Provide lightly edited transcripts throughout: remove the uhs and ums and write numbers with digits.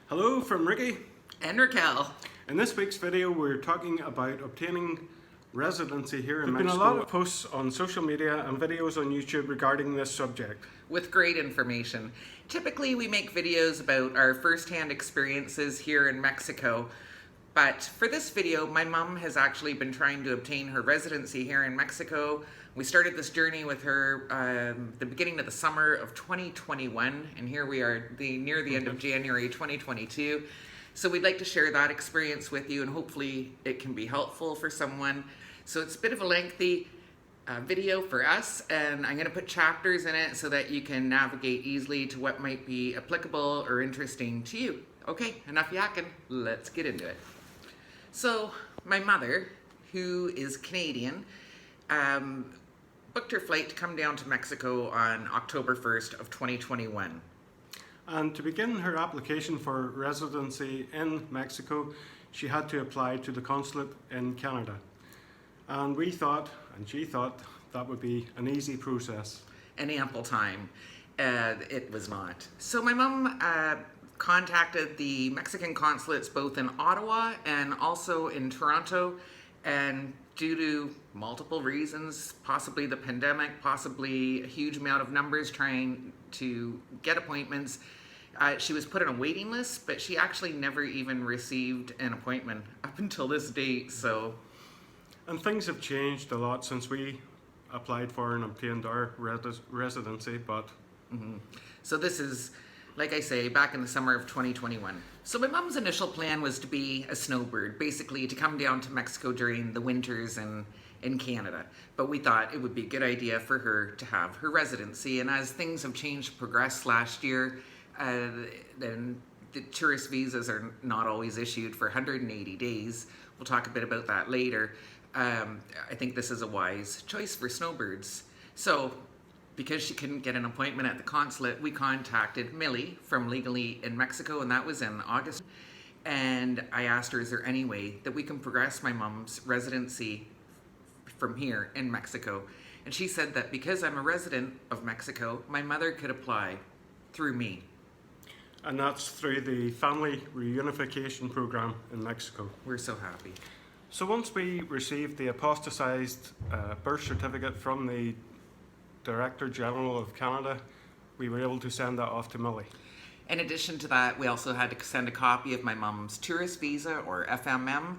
Hello from Ricky. And Raquel. In this week's video we're talking about obtaining residency here in Mexico. There have been a lot of posts on social media and videos on YouTube regarding this subject. With great information. Typically we make videos about our first-hand experiences here in Mexico, but for this video my mom has actually been trying to obtain her residency here in Mexico. We started this journey with her the beginning of the summer of 2021, and here we are near the end of January 2022. So we'd like to share that experience with you, and hopefully it can be helpful for someone. So it's a bit of a lengthy video for us, and I'm going to put chapters in it so that you can navigate easily to what might be applicable or interesting to you. Okay, enough yakking, let's get into it. So my mother, who is Canadian, booked her flight to come down to Mexico on October 1st of 2021. And to begin her application for residency in Mexico, she had to apply to the Consulate in Canada. And we thought, and she thought, that would be an easy process. And ample time. It was not. So my mom contacted the Mexican consulates both in Ottawa and also in Toronto, and due to multiple reasons, possibly the pandemic, possibly a huge amount of numbers trying to get appointments, she was put on a waiting list, but she actually never even received an appointment up until this date. And things have changed a lot since we applied for and obtained our residency, but... So this is, like I say, back in the summer of 2021. So my mom's initial plan was to be a snowbird, basically to come down to Mexico during the winters in Canada. But we thought it would be a good idea for her to have her residency. And as things have changed, progressed last year, then the tourist visas are not always issued for 180 days. We'll talk a bit about that later. I think this is a wise choice for snowbirds. So, because she couldn't get an appointment at the consulate, we contacted Millie from Legally in Mexico, and that was in August. And I asked her, is there any way that we can progress my mom's residency from here in Mexico? And she said that because I'm a resident of Mexico, my mother could apply through me. And that's through the Family Reunification program in Mexico. We're so happy. So once we received the apostatized birth certificate from the Director General of Canada, we were able to send that off to Millie. In addition to that, we also had to send a copy of my mom's tourist visa, or FMM,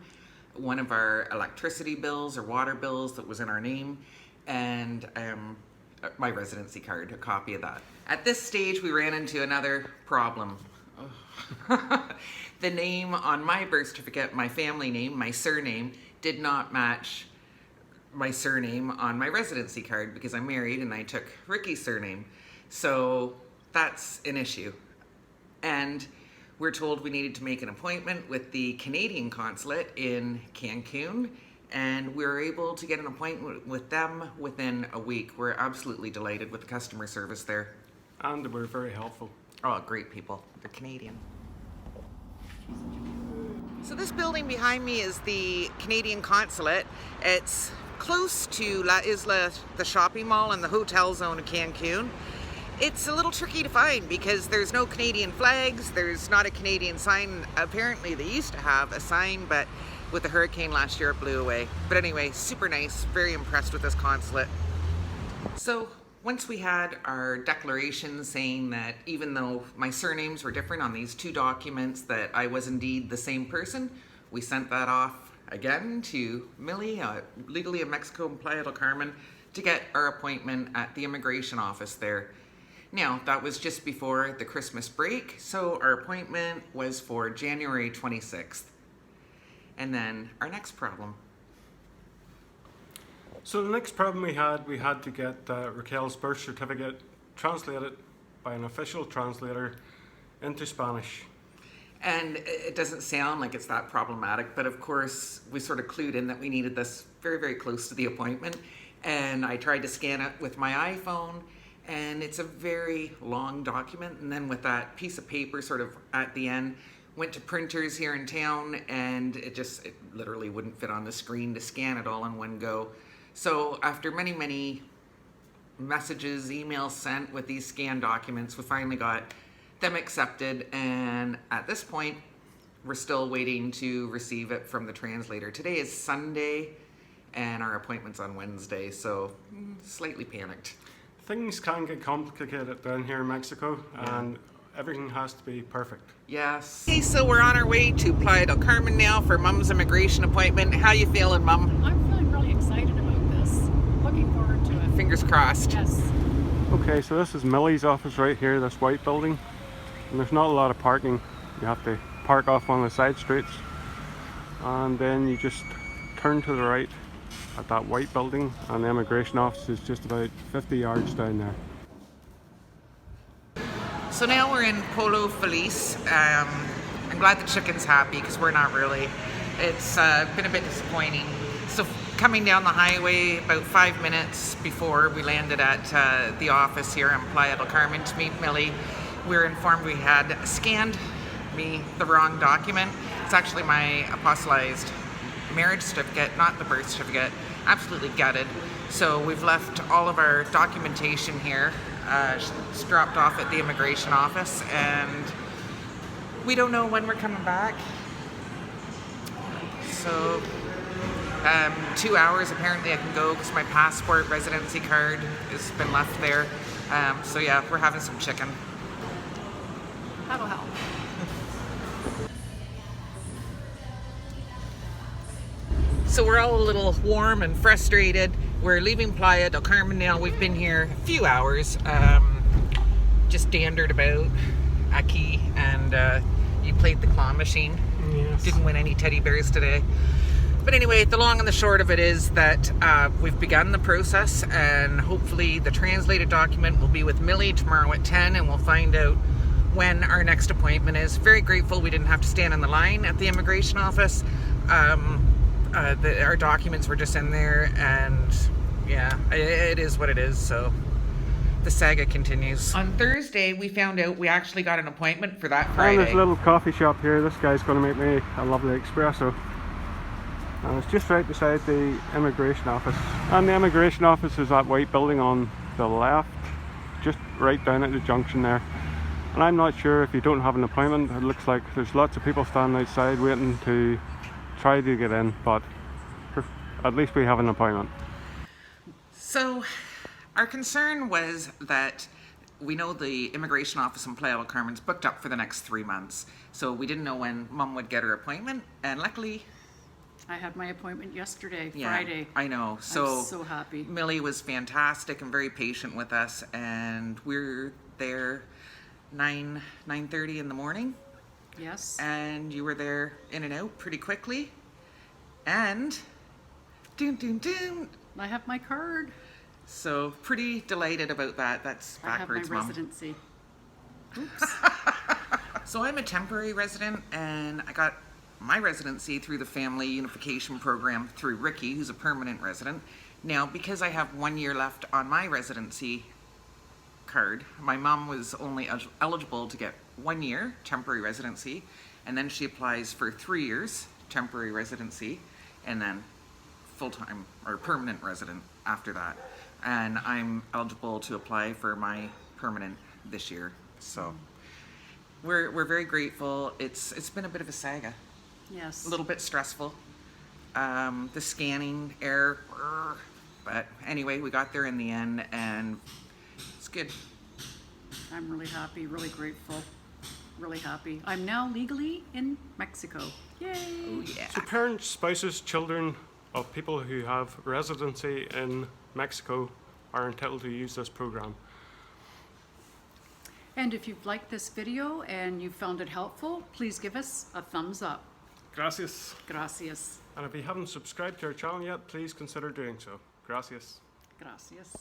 one of our electricity bills or water bills that was in our name, and my residency card, a copy of that. At this stage, we ran into another problem. The name on my birth certificate, my family name, my surname, did not match my surname on my residency card because I'm married and I took Ricky's surname. So that's an issue. And we're told we needed to make an appointment with the Canadian consulate in Cancun, and we were able to get an appointment with them within a week. We're absolutely delighted with the customer service there. And they were very helpful. Oh, great people. They're Canadian. So this building behind me is the Canadian consulate. It's close to La Isla, the shopping mall and the hotel zone of Cancun. It's a little tricky to find because there's no Canadian flags, there's not a Canadian sign. Apparently they used to have a sign, but with the hurricane last year it blew away. But anyway, super nice, very impressed with this consulate. So once we had our declaration saying that even though my surnames were different on these two documents, that I was indeed the same person, we sent that off again to Millie, Legally in Mexico in Playa del Carmen, to get our appointment at the immigration office there. Now, that was just before the Christmas break, so our appointment was for January 26th. And then our next problem. So the next problem we had to get Raquel's birth certificate translated by an official translator into Spanish. And it doesn't sound like it's that problematic, but of course we sort of clued in that we needed this very, very close to the appointment. And I tried to scan it with my iPhone, and it's a very long document. And then with that piece of paper sort of at the end, went to printers here in town, and it literally wouldn't fit on the screen to scan it all in one go. So after many, many messages, emails sent with these scanned documents, we finally got them accepted, and at this point, we're still waiting to receive it from the translator. Today is Sunday, and our appointment's on Wednesday, so slightly panicked. Things can get complicated down here in Mexico, and everything has to be perfect. Yes. Okay, so we're on our way to Playa del Carmen now for Mum's immigration appointment. How you feeling, Mum? I'm feeling really excited about this. Looking forward to it. Fingers crossed. Yes. Okay, so this is Millie's office right here, this white building. And there's not a lot of parking. You have to park off on the side streets. And then you just turn to the right at that white building, and the immigration office is just about 50 yards down there. So now we're in Pollo Feliz. I'm glad the chicken's happy because we're not really. It's been a bit disappointing. So coming down the highway about 5 minutes before we landed at the office here in Playa del Carmen to meet Millie, we were informed we had scanned the wrong document. It's actually my apostolized marriage certificate, not the birth certificate. Absolutely gutted. So we've left all of our documentation here. It's dropped off at the immigration office, and we don't know when we're coming back. So 2 hours apparently I can go because my passport residency card has been left there. So yeah, we're having some chicken. That'll help. So we're all a little warm and frustrated. We're leaving Playa del Carmen now. We've been here a few hours, just dandered about aquí, and you played the claw machine. Yes. Didn't win any teddy bears today. But anyway, the long and the short of it is that we've begun the process, and hopefully the translated document will be with Millie tomorrow at 10, and we'll find out when our next appointment is. Very grateful we didn't have to stand in the line at the immigration office. Our documents were just in there, and yeah, it is what it is, so the saga continues. On Thursday, we found out we actually got an appointment for that Friday. And there's a little coffee shop here. This guy's going to make me a lovely espresso. And it's just right beside the immigration office. And the immigration office is that white building on the left, just right down at the junction there. And I'm not sure if you don't have an appointment. It looks like there's lots of people standing outside waiting to try to get in, but at least we have an appointment. So our concern was that we know the immigration office in Playa del Carmen's booked up for the next 3 months. So we didn't know when Mum would get her appointment, and luckily I had my appointment yesterday, yeah, Friday. I know. So I'm so happy. Millie was fantastic and very patient with us, and we're there 9:30 in the morning. Yes. And you were there in and out pretty quickly. And doom doom doom. I have my card. So pretty delighted about that. That's backwards, I have my Mom. residency. Oops. So I'm a temporary resident, and I got my residency through the family unification program through Ricky, who's a permanent resident. Now, because I have 1 year left on my residency card, my mom was only eligible to get 1 year temporary residency, and then she applies for 3 years temporary residency, and then full-time or permanent resident after that. And I'm eligible to apply for my permanent this year. So we're very grateful. It's been a bit of a saga. Yes. A little bit stressful. The scanning error, but anyway, we got there in the end, and it's good. I'm really happy, really grateful, really happy. I'm now legally in Mexico. Yay! Oh yeah. So parents, spouses, children of people who have residency in Mexico are entitled to use this program. And if you've liked this video and you found it helpful, please give us a thumbs up. Gracias. Gracias. And if you haven't subscribed to our channel yet, please consider doing so. Gracias. Gracias.